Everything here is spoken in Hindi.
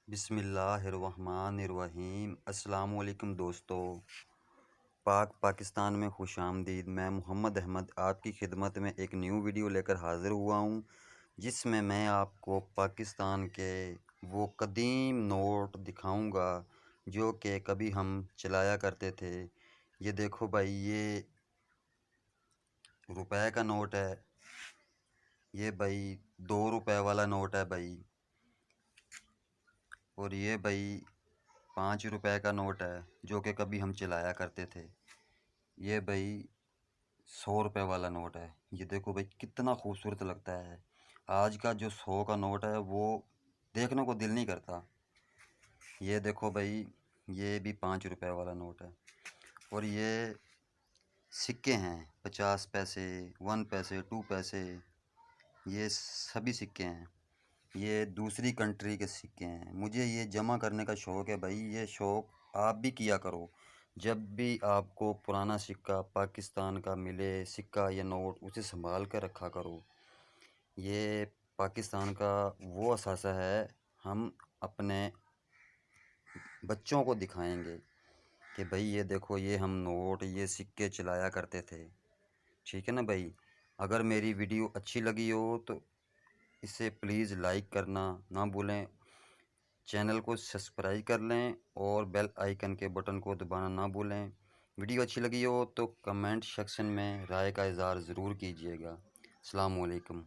बिस्मिल्लाहिर्रहमानिर्रहीम। अस्सलाम वालेकुम दोस्तों, पाकिस्तान में खुशामदीद। मैं मोहम्मद अहमद आपकी खिदमत में एक न्यू वीडियो लेकर हाज़िर हुआ हूँ, जिसमें मैं आपको पाकिस्तान के वो कदीम नोट दिखाऊंगा जो कि कभी हम चलाया करते थे। ये देखो भाई, ये रुपए का नोट है। ये भाई 2 रुपए वाला नोट है भाई। और ये भाई 5 रुपए का नोट है जो कि कभी हम चलाया करते थे। ये भाई 100 रुपए वाला नोट है। ये देखो भाई कितना खूबसूरत लगता है। आज का जो 100 का नोट है वो देखने को दिल नहीं करता। ये देखो भाई, ये भी 5 रुपए वाला नोट है। और ये सिक्के हैं, 50 पैसे, 1 पैसे, 2 पैसे, ये सभी सिक्के हैं। ये दूसरी कंट्री के सिक्के हैं। मुझे ये जमा करने का शौक़ है भाई। ये शौक़ आप भी किया करो। जब भी आपको पुराना सिक्का पाकिस्तान का मिले, सिक्का या नोट, उसे संभाल कर रखा करो। ये पाकिस्तान का वो असासा है। हम अपने बच्चों को दिखाएंगे कि भाई ये देखो, ये हम नोट, ये सिक्के चलाया करते थे। ठीक है ना भाई। अगर मेरी वीडियो अच्छी लगी हो तो इसे प्लीज़ लाइक करना ना भूलें। चैनल को सब्सक्राइब कर लें और बेल आइकन के बटन को दबाना ना भूलें। वीडियो अच्छी लगी हो तो कमेंट सेक्शन में राय का इज़हार ज़रूर कीजिएगा। अस्सलाम वालेकुम।